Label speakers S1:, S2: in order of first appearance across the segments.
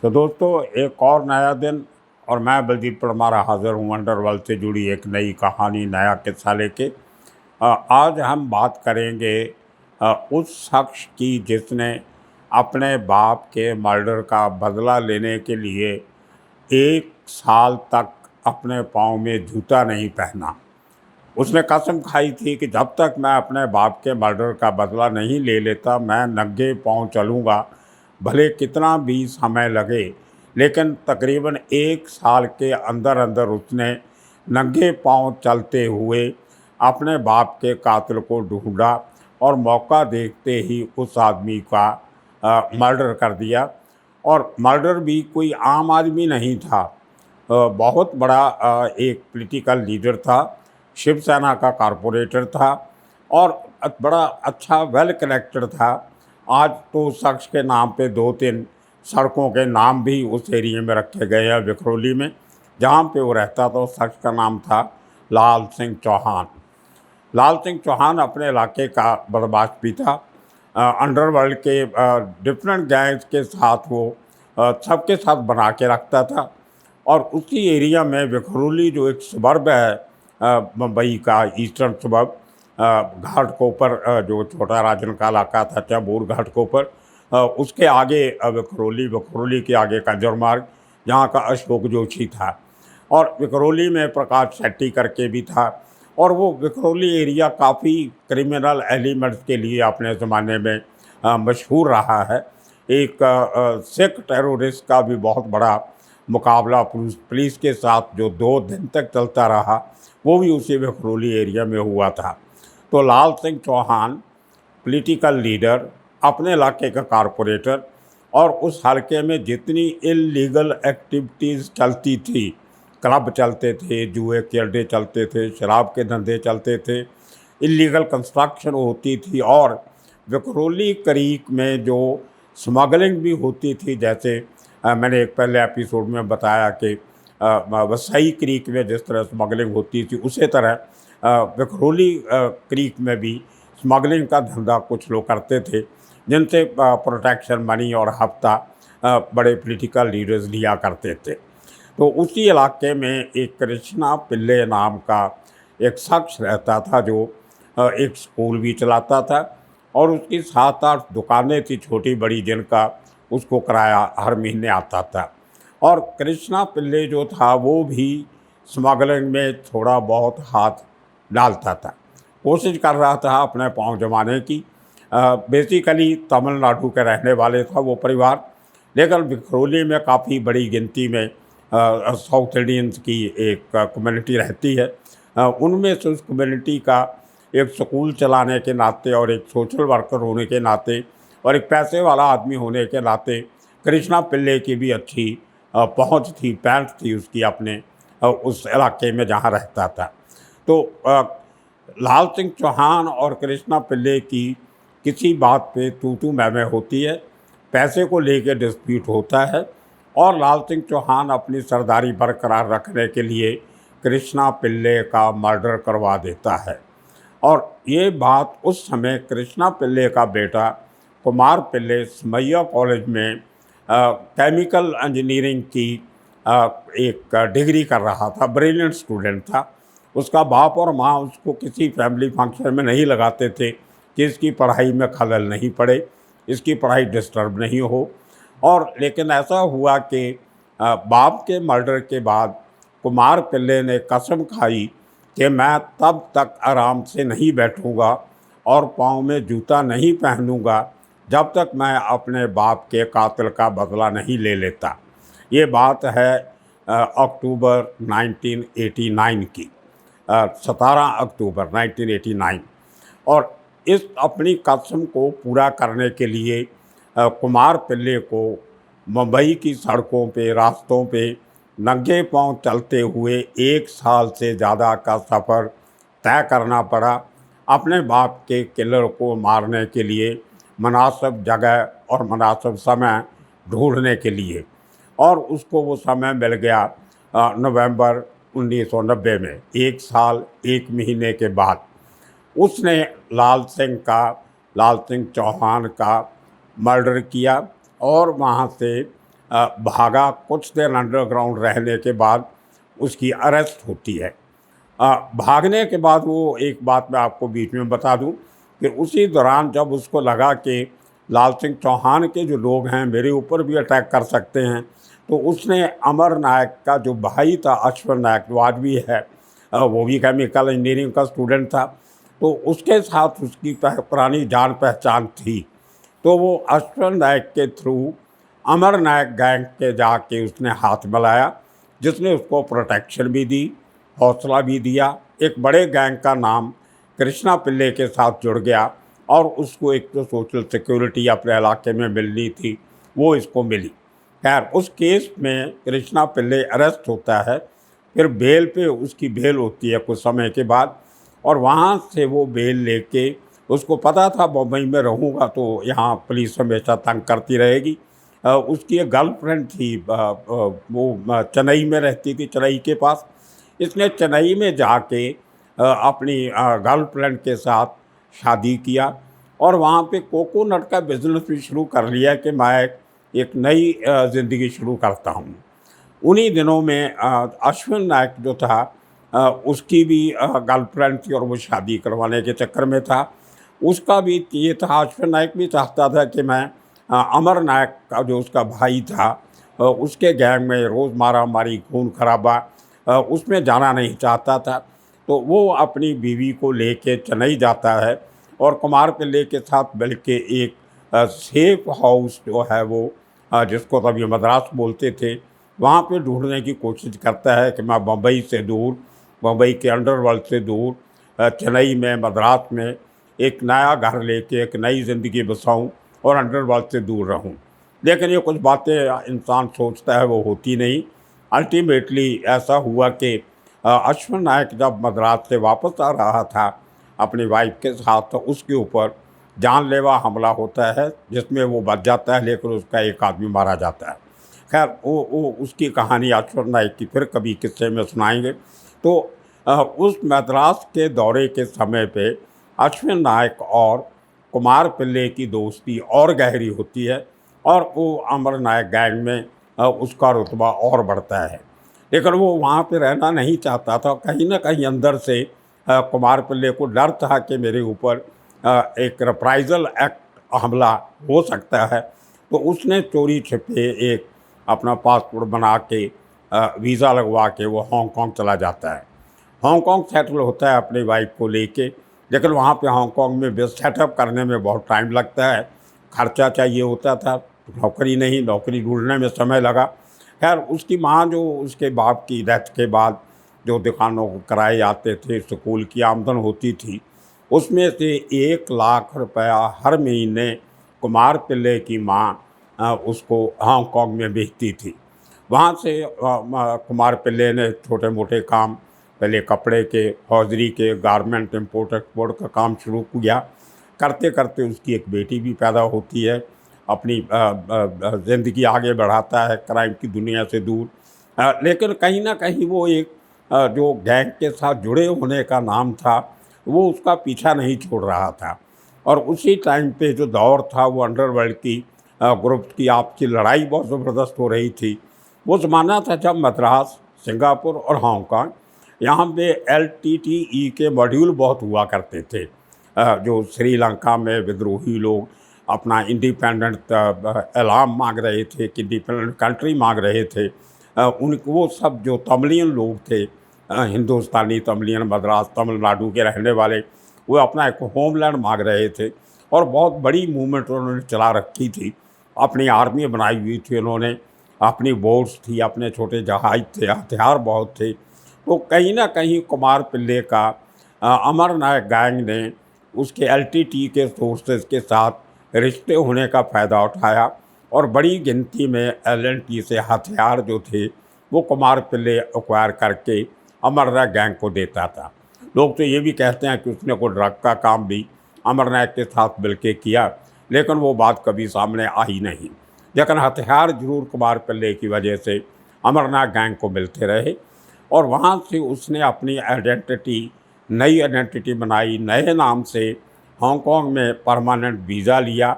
S1: तो दोस्तों, एक और नया दिन और मैं बलजीत परमार हाज़िर हूँ अंडरवर्ल्ड से जुड़ी एक नई कहानी, नया किस्सा लेके। आज हम बात करेंगे उस शख्स की जिसने अपने बाप के मर्डर का बदला लेने के लिए 1 साल तक अपने पाँव में जूता नहीं पहना। उसने कसम खाई थी कि जब तक मैं अपने बाप के मर्डर का बदला नहीं ले लेता, मैं नंगे पाँव चलूँगा, भले कितना भी समय लगे। लेकिन तकरीबन 1 साल के अंदर अंदर उसने नंगे पाँव चलते हुए अपने बाप के कातिल को ढूंढा और मौका देखते ही उस आदमी का मर्डर कर दिया। और मर्डर भी कोई आम आदमी नहीं था, बहुत बड़ा एक पॉलिटिकल लीडर था, शिवसेना का कारपोरेटर था और बड़ा अच्छा वेल कनेक्टेड था। आज तो उस शख्स के नाम पे 2-3 सड़कों के नाम भी उस एरिया में रखे गए हैं, विक्रोली में, जहाँ पे वो रहता था। उस शख्स का नाम था लाल सिंह चौहान। लाल सिंह चौहान अपने इलाके का बदमाश भी था। अंडरवर्ल्ड के डिफरेंट गैंग्स के साथ वो सबके साथ बना के रखता था। और उसी एरिया में विक्रोली जो एक सबर्ब है मुंबई का, ईस्टर्न सबर्ब, घाट के ऊपर, जो छोटा राजन का इलाका था चैबूर घाट के ऊपर, उसके आगे विक्रोली के आगे कंजरमार्ग, जहाँ का अशोक जोशी था। और विक्रोली में प्रकाश शेट्टी करके भी था। और वो विक्रोली एरिया काफ़ी क्रिमिनल एलिमेंट्स के लिए अपने ज़माने में मशहूर रहा है। एक सिख टेररिस्ट का भी बहुत बड़ा मुकाबला पुलिस के साथ जो 2 दिन तक चलता रहा, वो भी उसी विक्रोली एरिया में हुआ था। तो लाल सिंह चौहान पॉलिटिकल लीडर, अपने इलाके का कारपोरेटर, और उस हलके में जितनी इल्लीगल एक्टिविटीज़ चलती थी, क्लब चलते थे, जुए के अड्डे चलते थे, शराब के धंधे चलते थे, इल्लीगल कंस्ट्रक्शन होती थी, और विक्रोली क्रीक में जो स्मगलिंग भी होती थी, जैसे मैंने एक पहले एपिसोड में बताया कि वसई क्रीक में जिस तरह स्मगलिंग होती थी, उसी तरह विक्रोली क्रीक में भी स्मगलिंग का धंधा कुछ लोग करते थे, जिनसे प्रोटेक्शन मनी और हफ्ता बड़े पॉलिटिकल लीडर्स लिया करते थे। तो उसी इलाके में एक कृष्णा पिल्ले नाम का एक शख्स रहता था, जो एक स्कूल भी चलाता था, और उसकी 7-8 दुकानें थी छोटी बड़ी, जिनका उसको किराया हर महीने आता था। और कृष्णा पिल्ले जो था वो भी स्मगलिंग में थोड़ा बहुत हाथ डालता था, कोशिश कर रहा था अपने पाँव जमाने की। बेसिकली तमिलनाडु के रहने वाले था वो परिवार, लेकिन विक्रोली में काफ़ी बड़ी गिनती में साउथ इंडियंस की एक कम्युनिटी रहती है। उनमें से उस कम्युनिटी का एक स्कूल चलाने के नाते और एक सोशल वर्कर होने के नाते और एक पैसे वाला आदमी होने के नाते कृष्णा पिल्ले की भी अच्छी पहुंच थी, पैंठ थी उसकी अपने उस इलाके में जहां रहता था। तो लाल सिंह चौहान और कृष्णा पिल्ले की किसी बात पे तू मैं होती है, पैसे को लेकर डिस्प्यूट होता है, और लाल सिंह चौहान अपनी सरदारी बरकरार रखने के लिए कृष्णा पिल्ले का मर्डर करवा देता है। और ये बात उस समय कृष्णा पिल्ले का बेटा कुमार पिल्ले समैया कॉलेज में केमिकल इंजीनियरिंग की एक डिग्री कर रहा था, ब्रिलियंट स्टूडेंट था। उसका बाप और माँ उसको किसी फैमिली फंक्शन में नहीं लगाते थे कि इसकी पढ़ाई में खलल नहीं पड़े, इसकी पढ़ाई डिस्टर्ब नहीं हो। और लेकिन ऐसा हुआ कि बाप के मर्डर के बाद कुमार पिल्ले ने कसम खाई कि मैं तब तक आराम से नहीं बैठूंगा और पाँव में जूता नहीं पहनूंगा जब तक मैं अपने बाप के कातिल का बदला नहीं ले लेता। ये बात है अक्टूबर 1989 की, 17 अक्टूबर 1989। और इस अपनी कसम को पूरा करने के लिए कुमार पिल्ले को मुंबई की सड़कों पे, रास्तों पे नंगे पांव चलते हुए 1 साल से ज़्यादा का सफ़र तय करना पड़ा, अपने बाप के किलर को मारने के लिए मुनासिब जगह और मुनासिब समय ढूंढने के लिए। और उसको वो समय मिल गया नवंबर 1990 में, 1 साल 1 महीने के बाद। उसने लाल सिंह चौहान का मर्डर किया और वहाँ से भागा। कुछ देर अंडरग्राउंड रहने के बाद उसकी अरेस्ट होती है। भागने के बाद वो, एक बात मैं आपको बीच में बता दूं कि उसी दौरान जब उसको लगा कि लाल सिंह चौहान के जो लोग हैं मेरे ऊपर भी अटैक कर सकते हैं, तो उसने अमर नायक का जो भाई था अश्वर नायक, जो आज भी है, वो भी केमिकल इंजीनियरिंग का स्टूडेंट था, तो उसके साथ उसकी पुरानी जान पहचान थी। तो वो अश्वर नायक के थ्रू अमर नायक गैंग के जाके उसने हाथ मिलाया, जिसने उसको प्रोटेक्शन भी दी, हौसला भी दिया। एक बड़े गैंग का नाम कृष्णा पिल्ले के साथ जुड़ गया और उसको एक तो सोशल सिक्योरिटी अपने इलाके में मिलनी थी, वो इसको मिली। खैर, उस केस में कृष्णा पिल्ले अरेस्ट होता है, फिर बेल पे उसकी बेल होती है कुछ समय के बाद, और वहाँ से वो बेल लेके, उसको पता था बम्बई में रहूँगा तो यहाँ पुलिस हमेशा तंग करती रहेगी। उसकी एक गर्लफ्रेंड थी, वो चेन्नई में रहती थी, चेन्नई के पास। इसने चेन्नई में जाके अपनी गर्लफ्रेंड के साथ शादी किया और वहाँ पे कोकोनट का बिजनेस भी शुरू कर लिया कि मैं एक नई ज़िंदगी शुरू करता हूँ। उन्हीं दिनों में अश्विन नायक जो था, उसकी भी गर्लफ्रेंड थी और वो शादी करवाने के चक्कर में था। उसका भी ये था, अश्विन नायक भी चाहता था कि मैं अमर नायक का जो उसका भाई था, उसके गैंग में रोज़ मारा मारी, खून खराबा, उसमें जाना नहीं चाहता था। तो वो अपनी बीवी को लेके चेन्नई जाता है और कुमार पिल्ले के साथ मिलके एक सेफ हाउस जो है वो, जिसको तभी मद्रास बोलते थे, वहाँ पे ढूंढने की कोशिश करता है कि मैं बम्बई से दूर, बम्बई के अंडरवर्ल्ड से दूर, चेन्नई में, मद्रास में एक नया घर लेके एक नई ज़िंदगी बसाऊं और अंडरवर्ल्ड से दूर रहूं। लेकिन ये कुछ बातें इंसान सोचता है वो होती नहीं। अल्टीमेटली ऐसा हुआ कि अश्विन नायक जब मद्रास से वापस आ रहा था अपनी वाइफ के साथ, तो उसके ऊपर जानलेवा हमला होता है, जिसमें वो बच जाता है, लेकिन उसका एक आदमी मारा जाता है। खैर, वो उसकी कहानी अश्विन नायक की फिर कभी किस्से में सुनाएंगे। तो उस मद्रास के दौरे के समय पे अश्विन नायक और कुमार पिल्ले की दोस्ती और गहरी होती है और वो अमर नायक गैंग में उसका रुतबा और बढ़ता है। लेकिन वो वहाँ पे रहना नहीं चाहता था। कहीं ना कहीं अंदर से कुमार पिल्ले को डर था कि मेरे ऊपर एक रिप्राइजल एक्ट हमला हो सकता है। तो उसने चोरी छिपे एक अपना पासपोर्ट बना के, वीज़ा लगवा के वो हांगकांग चला जाता है। हांगकांग सेटल होता है अपनी वाइफ को लेके, लेकिन वहाँ पे हांगकांग में बेस सेटअप करने में बहुत टाइम लगता है, खर्चा चाहिए होता था, नौकरी नहीं, नौकरी ढूंढने में समय लगा। खैर, उसकी माँ जो उसके बाप की डेथ के बाद जो दुकानों को किराए आते थे, स्कूल की आमदन होती थी, उसमें से 1 लाख रुपया हर महीने कुमार पिल्ले की माँ उसको हांगकांग में भेजती थी। वहाँ से कुमार पिल्ले ने छोटे मोटे काम, पहले कपड़े के, हौजरी के, गारमेंट इम्पोर्ट एक्सपोर्ट का काम शुरू किया। करते करते उसकी एक बेटी भी पैदा होती है, अपनी ज़िंदगी आगे बढ़ाता है क्राइम की दुनिया से दूर। लेकिन कहीं ना कहीं वो एक जो गैंग के साथ जुड़े होने का नाम था, वो उसका पीछा नहीं छोड़ रहा था। और उसी टाइम पे जो दौर था वो अंडरवर्ल्ड की ग्रुप की आपसी लड़ाई बहुत ज़बरदस्त हो रही थी। वो ज़माना था जब मद्रास, सिंगापुर और हांगकांग, यहाँ पे LTTE के मॉड्यूल बहुत हुआ करते थे। जो श्रीलंका में विद्रोही लोग अपना इंडिपेंडेंट ऐलान मांग रहे थे कि इंडिपेंडेंट कंट्री मांग रहे थे, उनको वो सब जो तमिलियन लोग थे, हिंदुस्तानी तमिलियन, मद्रास तमिलनाडु के रहने वाले, वो अपना एक होमलैंड मांग रहे थे और बहुत बड़ी मूवमेंट उन्होंने चला रखी थी। अपनी आर्मी बनाई हुई थी उन्होंने, अपनी बोट्स थी, अपने छोटे जहाज थे, हथियार बहुत थे। तो कहीं ना कहीं कुमार पिल्ले का अमर नायक गैंग ने उसके LTT के सोर्सेज के साथ रिश्ते होने का फ़ायदा उठाया और बड़ी गिनती में LNT से हथियार जो थे वो कुमार पिल्ले एक्वायर करके अमर नायक गैंग को देता था। लोग तो ये भी कहते हैं कि उसने कोई ड्रग का काम भी अमर नायक के साथ मिलके किया, लेकिन वो बात कभी सामने आई नहीं। लेकिन हथियार जरूर कुमार पिल्ले की वजह से अमर नायक गैंग को मिलते रहे और वहाँ से उसने अपनी नई आइडेंटिटी बनाई, नए नाम से हांगकांग में परमानेंट वीज़ा लिया।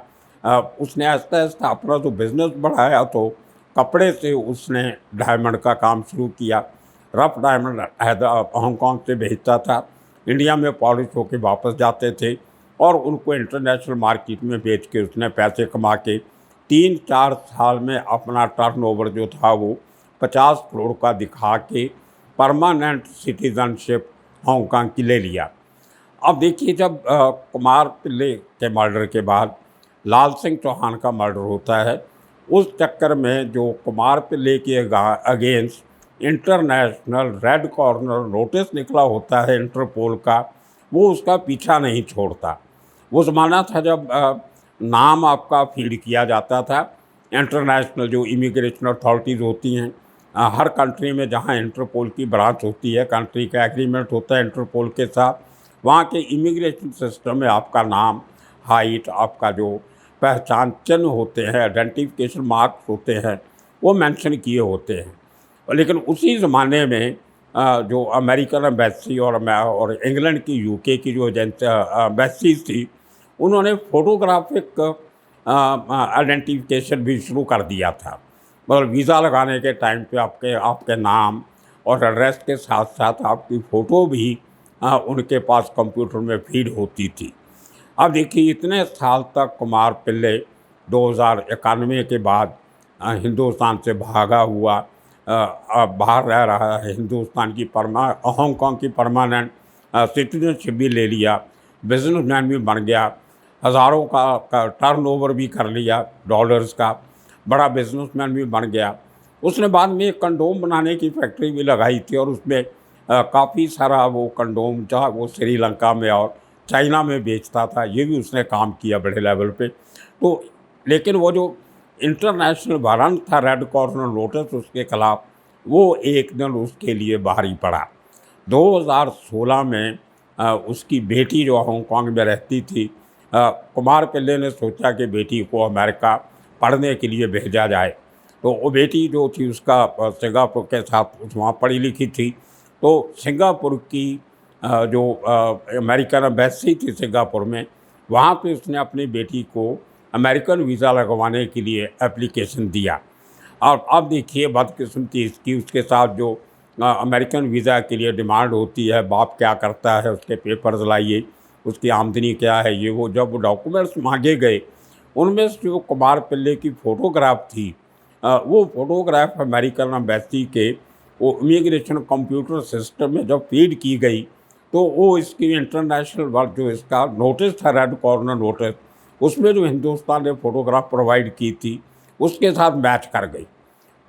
S1: उसने आहिस्ता आहिस्ता अपना जो बिज़नेस बढ़ाया तो कपड़े से उसने डायमंड का काम शुरू किया। रफ डायमंड हांगकांग से भेजता था, इंडिया में पॉलिश होकर वापस जाते थे और उनको इंटरनेशनल मार्केट में बेच के उसने पैसे कमा के 3-4 साल में अपना टर्नओवर जो था वो 50 करोड़ का दिखा के परमानेंट सिटीजनशिप हांगकांग की ले लिया। अब देखिए, जब कुमार पिल्ले के मर्डर के बाद लाल सिंह चौहान का मर्डर होता है, उस चक्कर में जो कुमार पिल्ले के against international red corner notice निकला होता है इंटरपोल का, वो उसका पीछा नहीं छोड़ता। वो ज़माना था जब नाम आपका फीड किया जाता था। इंटरनेशनल जो इमिग्रेशन अथॉरिटीज़ होती हैं हर कंट्री में, जहाँ इंटरपोल की ब्रांच होती है, कंट्री का एग्रीमेंट होता है इंटरपोल के साथ, वहाँ के इमिग्रेशन सिस्टम में आपका नाम, हाइट, आपका जो पहचान चिन्ह होते हैं, आइडेंटिफिकेशन मार्क्स होते हैं, वो मेंशन किए होते हैं। लेकिन उसी ज़माने में जो अमेरिकन एम्बेसी और इंग्लैंड की, यूके की जो एम्बेसीज थी, उन्होंने फ़ोटोग्राफिक आइडेंटिफिकेशन भी शुरू कर दिया था। मतलब वीज़ा लगाने के टाइम पे आपके नाम और एड्रेस के साथ साथ आपकी फ़ोटो भी उनके पास कंप्यूटर में फीड होती थी। अब देखिए, इतने साल तक कुमार पिल्ले 2091 के बाद हिंदुस्तान से भागा हुआ बाहर रह रहा है। हिंदुस्तान की हांगकांग की परमानेंट सिटीजनशिप भी ले लिया, बिजनेसमैन भी बन गया, हज़ारों का टर्नओवर भी कर लिया डॉलर्स का, बड़ा बिजनेसमैन भी बन गया। उसने बाद में एक कंडोम बनाने की फैक्ट्री भी लगाई थी और उसमें काफ़ी सारा वो कंडोम जो वो श्रीलंका में और चाइना में बेचता था। ये भी उसने काम किया बड़े लेवल पे। तो लेकिन वो जो इंटरनेशनल वारंट था रेड कॉर्नर नोटिस उसके खिलाफ, वो एक दिन उसके लिए भारी पड़ा। 2016 में उसकी बेटी जो हांगकांग में रहती थी, कुमार पिल्ले ने सोचा कि बेटी को अमेरिका पढ़ने के लिए भेजा जाए। तो वो बेटी जो थी उसका सिंगापुर के साथ वहाँ पढ़ी लिखी थी। तो सिंगापुर की जो अमेरिकन एम्बेसी थी सिंगापुर में, वहाँ पे उसने अपनी बेटी को अमेरिकन वीज़ा लगवाने के लिए एप्लीकेशन दिया। और अब देखिए बदकिस्मती इसकी, उसके साथ जो अमेरिकन वीज़ा के लिए डिमांड होती है, बाप क्या करता है, उसके पेपर्स लाइए, उसकी आमदनी क्या है, ये वो। जब डॉक्यूमेंट्स मांगे गए, उनमें से जो कुमार पिल्ले की फ़ोटोग्राफ थी, वो फ़ोटोग्राफ अमेरिकन एम्बेसी के वो इमिग्रेशन कंप्यूटर सिस्टम में जब फीड की गई, तो वो इसकी इंटरनेशनल वर्क जो इसका नोटिस था रेड कॉर्नर नोटिस, उसमें जो हिंदुस्तान ने फ़ोटोग्राफ प्रोवाइड की थी उसके साथ मैच कर गई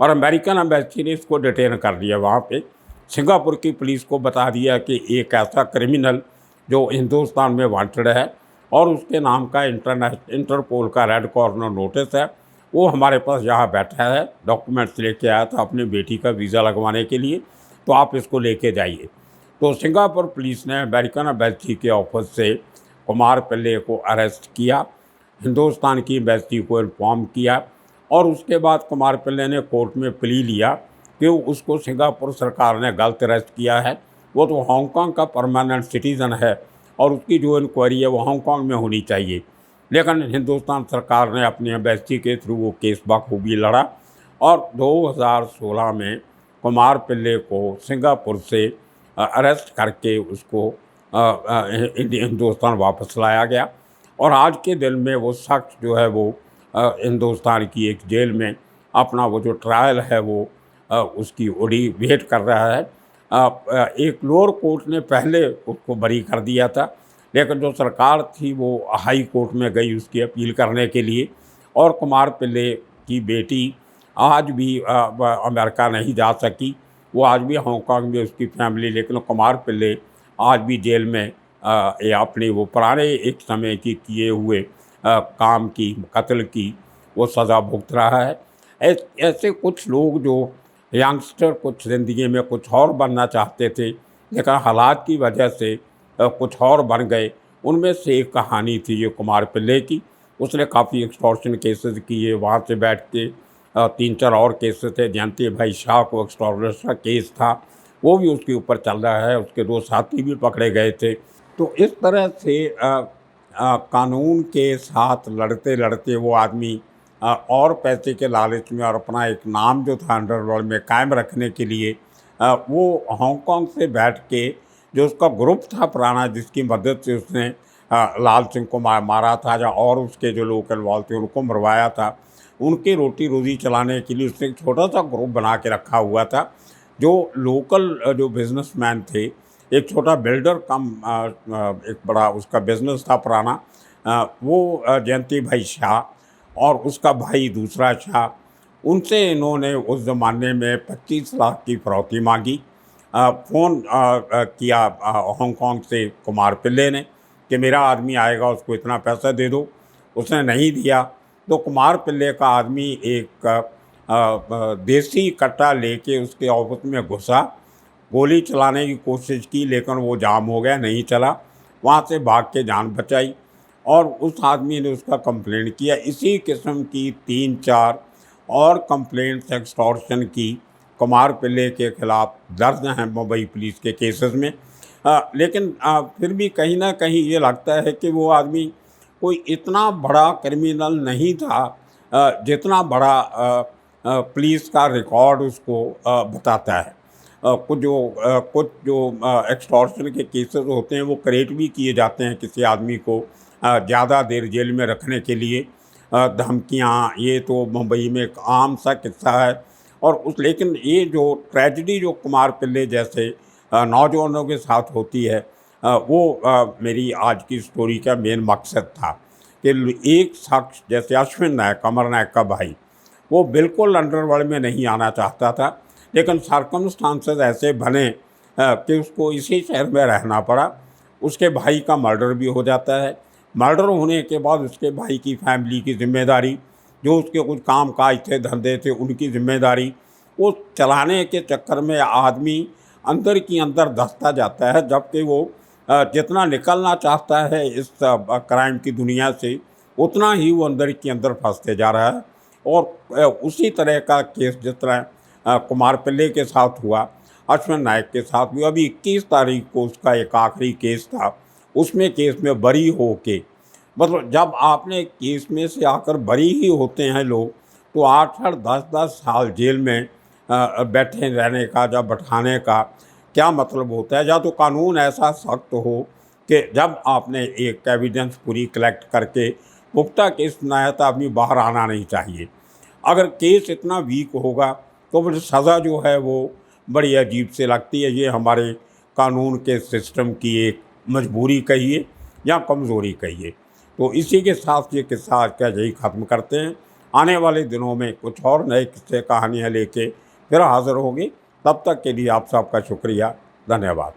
S1: और अमेरिकन एम्बेसी ने इसको डिटेन कर लिया। वहाँ पे सिंगापुर की पुलिस को बता दिया कि एक ऐसा क्रिमिनल जो हिंदुस्तान में वांटेड है और उसके नाम का इंटरपोल का रेड कॉर्नर नोटिस है, वो हमारे पास यहाँ बैठा है, डॉक्यूमेंट्स लेके आया था अपनी बेटी का वीज़ा लगवाने के लिए, तो आप इसको लेके जाइए। तो सिंगापुर पुलिस ने अमेरिकन एम्बेसी के ऑफिस से कुमार पिल्ले को अरेस्ट किया, हिंदुस्तान की एम्बेसी को इन्फॉर्म किया और उसके बाद कुमार पिल्ले ने कोर्ट में प्ली लिया कि उसको सिंगापुर सरकार ने गलत अरेस्ट किया है। वो तो हांगकांग का परमानेंट सिटीज़न है और उसकी जो इंक्वायरी है वो हांगकांग में होनी चाहिए। लेकिन हिंदुस्तान सरकार ने अपनी एम्बेसी के थ्रू वो केस बखूबी लड़ा और 2016 में कुमार पिल्ले को सिंगापुर से अरेस्ट करके उसको हिंदुस्तान वापस लाया गया और आज के दिन में वो शख्स जो है वो हिंदुस्तान की एक जेल में अपना वो जो ट्रायल है वो उसकी ओडी वेट कर रहा है। एक लोअर कोर्ट ने पहले उसको बरी कर दिया था, लेकिन जो सरकार थी वो हाई कोर्ट में गई उसकी अपील करने के लिए और कुमार पिल्ले की बेटी आज भी अमेरिका नहीं जा सकी। वो आज भी हांगकांग में उसकी फैमिली, लेकिन कुमार पिल्ले आज भी जेल में ये अपनी वो पुराने एक समय की किए हुए काम की, कत्ल की वो सज़ा भुगत रहा है। ऐसे कुछ लोग जो यंगस्टर कुछ ज़िंदगी में कुछ और बनना चाहते थे लेकिन हालात की वजह से कुछ और बन गए, उनमें से एक कहानी थी ये कुमार पिल्ले की। उसने काफ़ी एक्सटॉर्शन केसेस किए, वहाँ से बैठ के 3-4 और केसेस थे। जयंती भाई शाह को एक्सटॉर्शन केस था, वो भी उसके ऊपर चल रहा है, उसके 2 साथी भी पकड़े गए थे। तो इस तरह से कानून के साथ लड़ते लड़ते वो आदमी और पैसे के लालच में और अपना एक नाम जो था अंडरवर्ल्ड में कायम रखने के लिए वो हांगकांग से बैठ के जो उसका ग्रुप था पुराना, जिसकी मदद से उसने लाल सिंह को मारा था, या और उसके जो लोग इन्वॉल्व थे उनको मरवाया था, उनकी रोटी रोजी चलाने के लिए उसने एक छोटा सा ग्रुप बना के रखा हुआ था। जो लोकल जो बिजनेसमैन थे, एक छोटा बिल्डर कम एक बड़ा उसका बिजनेस था पुराना, वो जयंती भाई शाह और उसका भाई दूसरा शाह, उनसे इन्होंने उस ज़माने में 25 लाख की फिरौती मांगी। फ़ोन किया हांगकांग से कुमार पिल्ले ने कि मेरा आदमी आएगा, उसको इतना पैसा दे दो। उसने नहीं दिया तो कुमार पिल्ले का आदमी एक देसी कट्टा लेके उसके ऑफिस में घुसा, गोली चलाने की कोशिश की लेकिन वो जाम हो गया, नहीं चला। वहाँ से भाग के जान बचाई और उस आदमी ने उसका कंप्लेंट किया। इसी किस्म की 3-4 और कंप्लेंट्स एक्सटॉर्शन की कुमार पिल्ले के खिलाफ दर्ज हैं मुंबई पुलिस के केसेस में। लेकिन फिर भी कहीं ना कहीं ये लगता है कि वो आदमी कोई इतना बड़ा क्रिमिनल नहीं था जितना बड़ा पुलिस का रिकॉर्ड उसको बताता है। कुछ जो एक्सटॉर्शन के केसेस होते हैं वो क्रिएट भी किए जाते हैं किसी आदमी को ज़्यादा देर जेल में रखने के लिए, धमकियाँ, ये तो मुंबई में एक आम सा किस्सा है। और लेकिन ये जो ट्रेजेडी जो कुमार पिल्ले जैसे नौजवानों के साथ होती है, वो मेरी आज की स्टोरी का मेन मकसद था कि एक शख्स जैसे अश्विन नायक, अमर नायक का भाई, वो बिल्कुल अंडरवर्ल्ड में नहीं आना चाहता था, लेकिन सर्कमस्टांसेस ऐसे बने कि उसको इसी शहर में रहना पड़ा। उसके भाई का मर्डर भी हो जाता है। मर्डर होने के बाद उसके भाई की फैमिली की जिम्मेदारी, जो उसके कुछ काम काज थे, धंधे थे, उनकी जिम्मेदारी, वो चलाने के चक्कर में आदमी अंदर की अंदर धंसता जाता है, जबकि वो जितना निकलना चाहता है इस क्राइम की दुनिया से, उतना ही वो अंदर की अंदर फंसते जा रहा है। और उसी तरह का केस जिस तरह कुमार पिल्ले के साथ हुआ, अश्विन नायक के साथ भी अभी 21 तारीख को उसका एक आखिरी केस था। उसमें केस में बरी हो के, मतलब जब आपने केस में से आकर बरी ही होते हैं लोग, तो 8-8 10-10 साल जेल में बैठे रहने का, जब बैठाने का क्या मतलब होता है। या तो कानून ऐसा सख्त हो कि जब आपने एक एविडेंस पूरी कलेक्ट करके पुख्ता केस बनाया तो आदमी बाहर आना नहीं चाहिए। अगर केस इतना वीक होगा तो फिर सज़ा जो है वो बड़ी अजीब से लगती है। ये हमारे कानून के सिस्टम की एक मजबूरी कहिए या कमज़ोरी कहिए। तो इसी के साथ ये किस्सा आज का यही ख़त्म करते हैं। आने वाले दिनों में कुछ और नए किस्से कहानियाँ लेके फिर हाज़िर होंगे। तब तक के लिए आप सबका शुक्रिया, धन्यवाद।